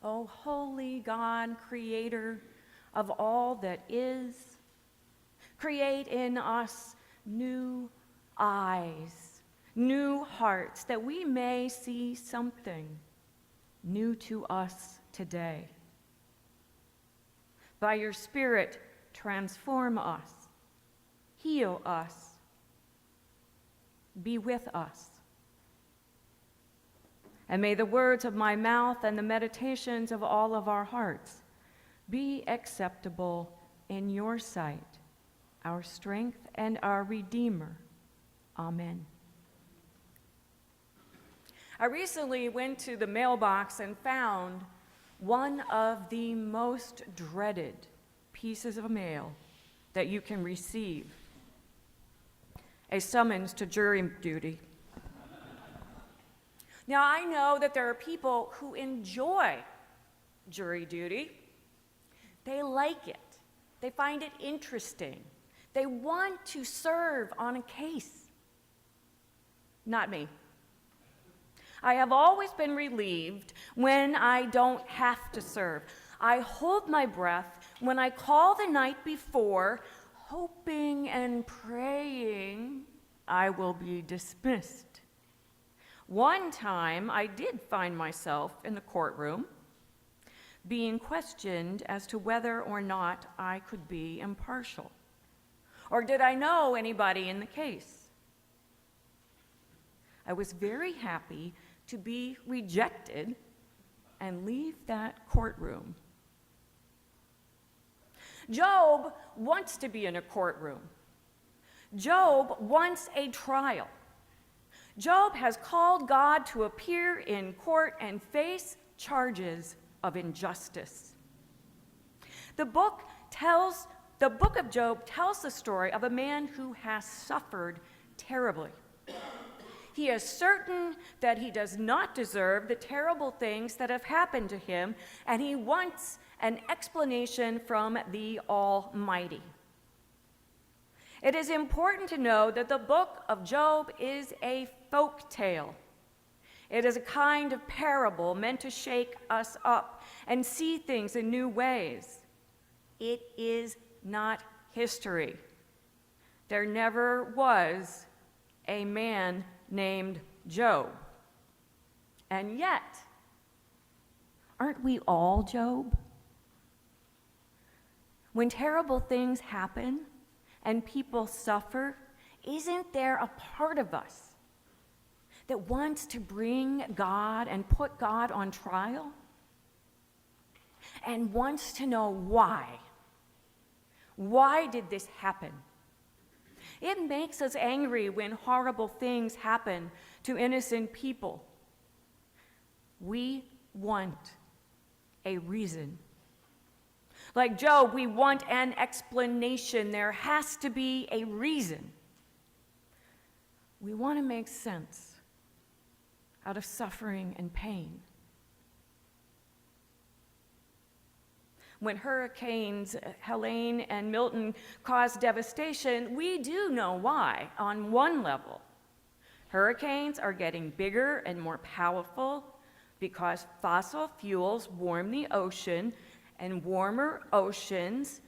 O holy God, creator of all that is, create in us new eyes, new hearts, that we may see something new to us today. By your Spirit, transform us, heal us, be with us. And may the words of my mouth and the meditations of all of our hearts be acceptable in your sight, our strength and our Redeemer. Amen. I recently went to the mailbox and found one of the most dreaded pieces of mail that you can receive: a summons to jury duty. Now, I know that there are people who enjoy jury duty. They like it. They find it interesting. They want to serve on a case. Not me. I have always been relieved when I don't have to serve. I hold my breath when I call the night before, hoping and praying I will be dismissed. One time, I did find myself in the courtroom being questioned as to whether or not I could be impartial, or did I know anybody in the case. I was very happy to be rejected and leave that courtroom. Job wants to be in a courtroom. Job wants a trial. Job has called God to appear in court and face charges of injustice. The book of Job tells the story of a man who has suffered terribly. He is certain that he does not deserve the terrible things that have happened to him, and he wants an explanation from the Almighty. It is important to know that the book of Job is a folk tale. It is a kind of parable meant to shake us up and see things in new ways. It is not history. There never was a man named Job. And yet, aren't we all Job? When terrible things happen and people suffer, isn't there a part of us that wants to bring God and put God on trial and wants to know why? Why did this happen? It makes us angry when horrible things happen to innocent people. We want a reason. Like Job, we want an explanation. There has to be a reason. We want to make sense out of suffering and pain. When hurricanes Helene and Milton caused devastation, we do know why on one level. Hurricanes are getting bigger and more powerful because fossil fuels warm the ocean, and warmer oceans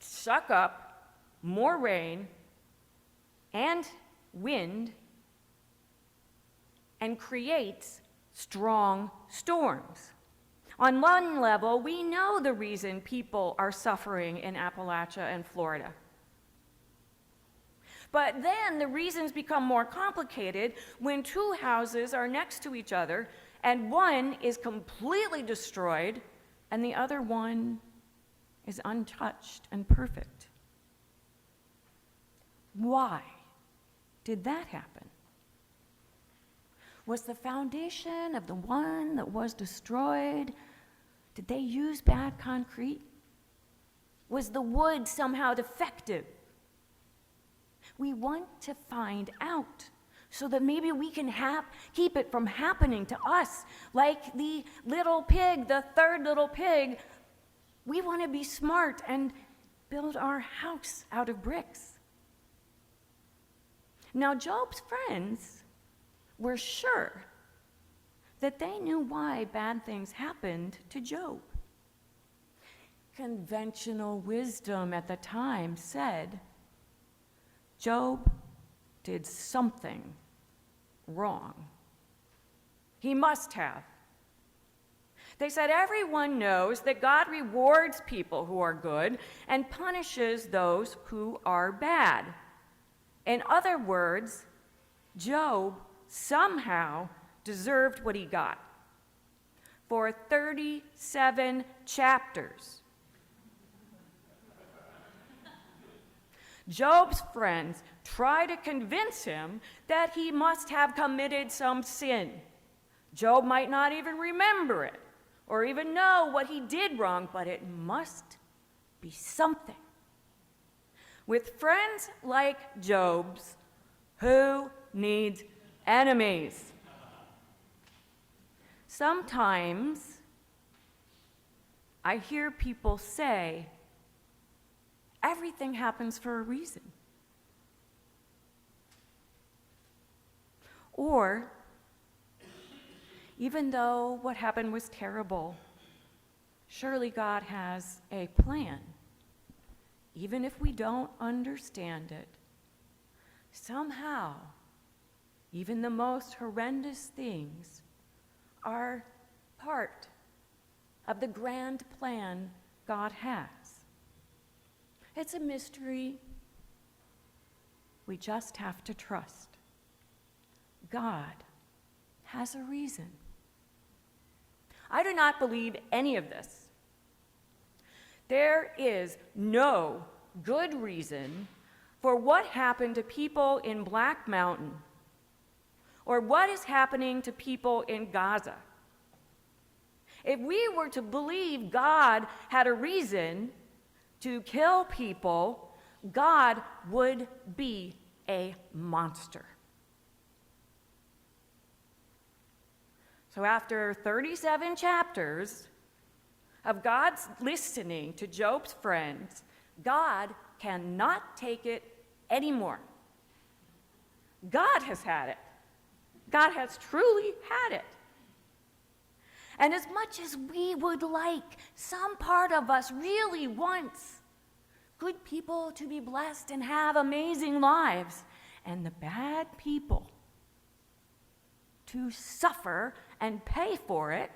suck up more rain and wind and creates strong storms. On one level, we know the reason people are suffering in Appalachia and Florida. But then the reasons become more complicated when two houses are next to each other and one is completely destroyed and the other one is untouched and perfect. Why did that happen? Was the foundation of the one that was destroyed, did they use bad concrete? Was the wood somehow defective? We want to find out so that maybe we can keep it from happening to us. Like the little pig, the third little pig, we want to be smart and build our house out of bricks. Now, Job's friends were sure that they knew why bad things happened to Job. Conventional wisdom at the time said Job did something wrong. He must have. They said everyone knows that God rewards people who are good and punishes those who are bad. In other words, Job somehow deserved what he got. For 37 chapters, Job's friends try to convince him that he must have committed some sin. Job might not even remember it or even know what he did wrong, but it must be something. With friends like Job's, who needs enemies? Sometimes I hear people say, everything happens for a reason. Or, even though what happened was terrible, surely God has a plan. Even if we don't understand it, somehow, even the most horrendous things are part of the grand plan God has. It's a mystery we just have to trust. God has a reason. I do not believe any of this. There is no good reason for what happened to people in Black Mountain or what is happening to people in Gaza. If we were to believe God had a reason to kill people, God would be a monster. So after 37 chapters of God's listening to Job's friends, God cannot take it anymore. God has had it. God has truly had it. And as much as we would like, some part of us really wants good people to be blessed and have amazing lives, and the bad people to suffer and pay for it,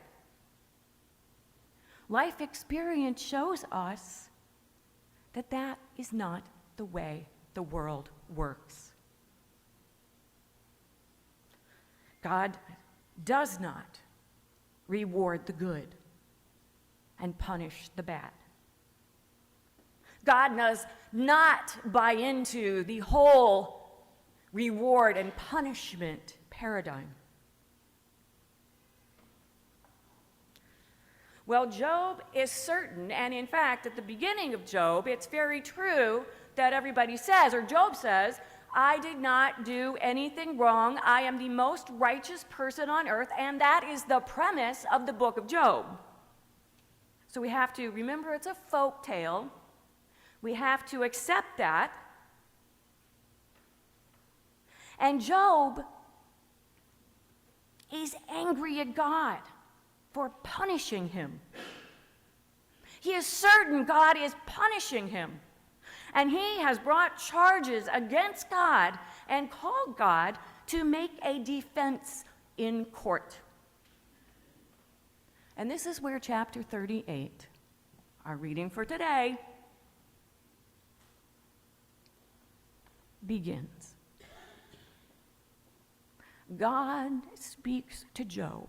life experience shows us that that is not the way the world works. God does not reward the good and punish the bad. God does not buy into the whole reward and punishment paradigm. Well, Job is certain, and in fact, at the beginning of Job, it's very true that everybody says, or Job says, I did not do anything wrong. I am the most righteous person on earth, and that is the premise of the book of Job. So we have to remember it's a folk tale. We have to accept that. And Job is angry at God for punishing him. He is certain God is punishing him. And he has brought charges against God and called God to make a defense in court. And this is where chapter 38, our reading for today, begins. God speaks to Job.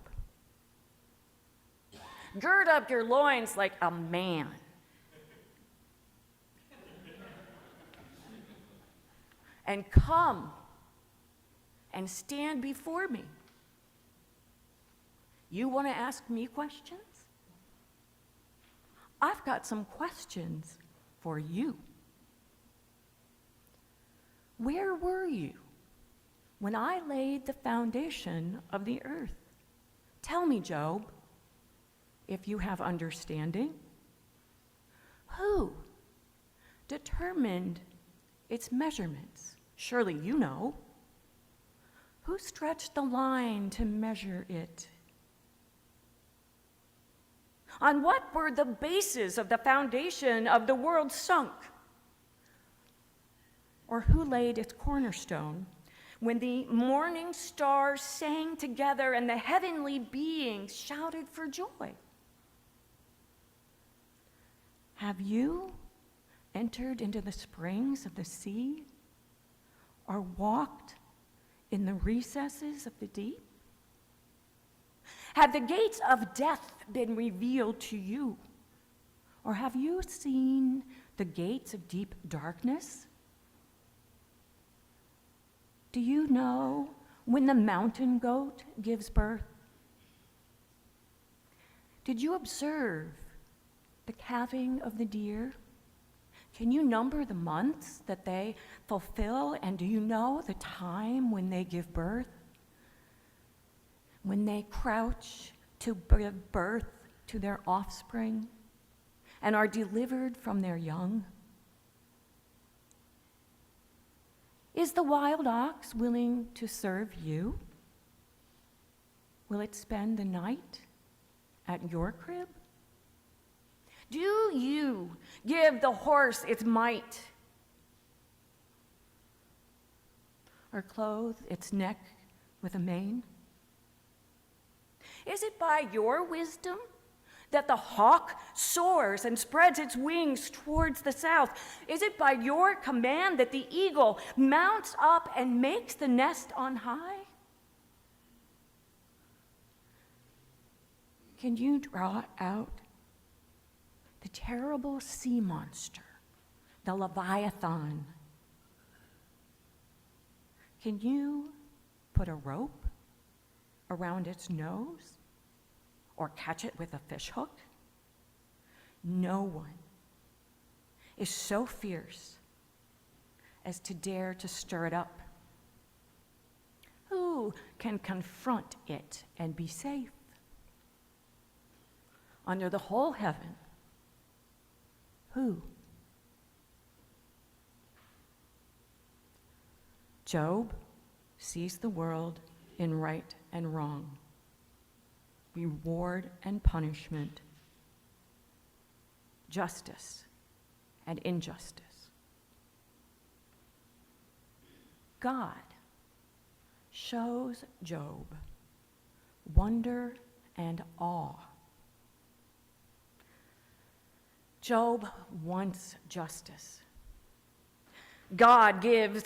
Gird up your loins like a man. And come and stand before me. You want to ask me questions? I've got some questions for you. Where were you when I laid the foundation of the earth? Tell me, Job, if you have understanding. Who determined its measurements? Surely you know. Who stretched the line to measure it On what were the bases of the foundation of the world sunk? Or who laid its cornerstone when the morning stars sang together and the heavenly beings shouted for joy? Have you entered into the springs of the sea or walked in the recesses of the deep? Have the gates of death been revealed to you? Or have you seen the gates of deep darkness? Do you know when the mountain goat gives birth? Did you observe the calving of the deer? Can you number the months that they fulfill? And do you know the time when they give birth? When they crouch to give birth to their offspring and are delivered from their young? Is the wild ox willing to serve you? Will it spend the night at your crib? Do you give the horse its might, or clothe its neck with a mane? Is it by your wisdom that the hawk soars and spreads its wings towards the south? Is it by your command that the eagle mounts up and makes the nest on high? Can you draw out the terrible sea monster, the Leviathan? Can you put a rope around its nose or catch it with a fish hook? No one is so fierce as to dare to stir it up. Who can confront it and be safe? Under the whole heaven, who? Job sees the world in right and wrong, reward and punishment, justice and injustice. God shows Job wonder and awe. Job wants justice. God gives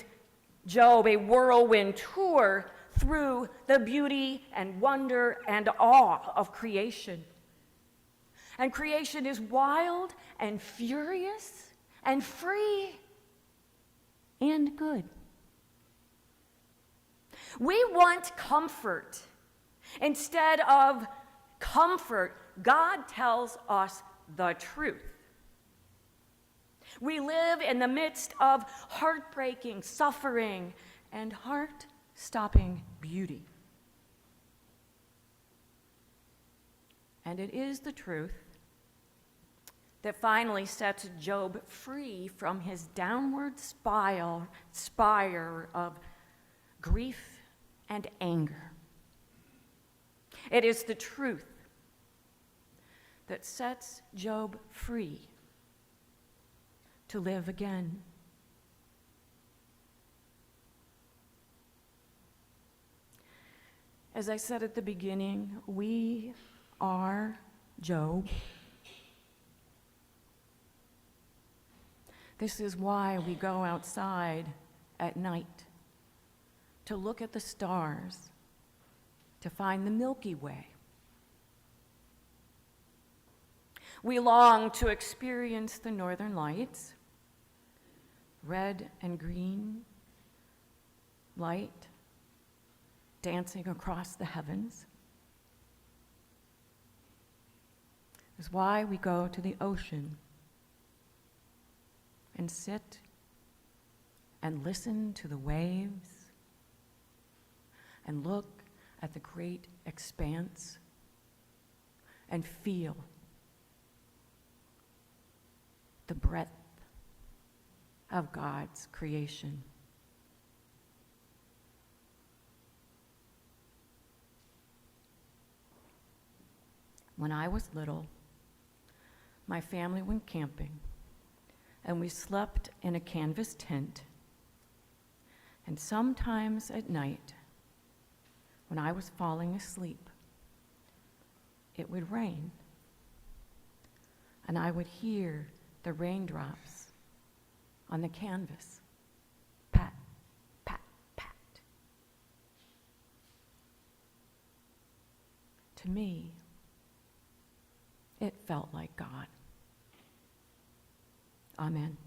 Job a whirlwind tour through the beauty and wonder and awe of creation. And creation is wild and furious and free and good. We want comfort. Instead of comfort, God tells us the truth. We live in the midst of heartbreaking suffering and heart-stopping beauty. And it is the truth that finally sets Job free from his downward spire of grief and anger. It is the truth that sets Job free to live again. As I said at the beginning, we are Job. This is why we go outside at night, to look at the stars, to find the Milky Way. We long to experience the northern lights, red and green light dancing across the heavens. It's why we go to the ocean and sit and listen to the waves and look at the great expanse and feel the breadth of God's creation. When I was little, my family went camping, and we slept in a canvas tent. And sometimes at night, when I was falling asleep, it would rain, and I would hear the raindrops on the canvas. Pat, pat, pat. To me, it felt like God. Amen.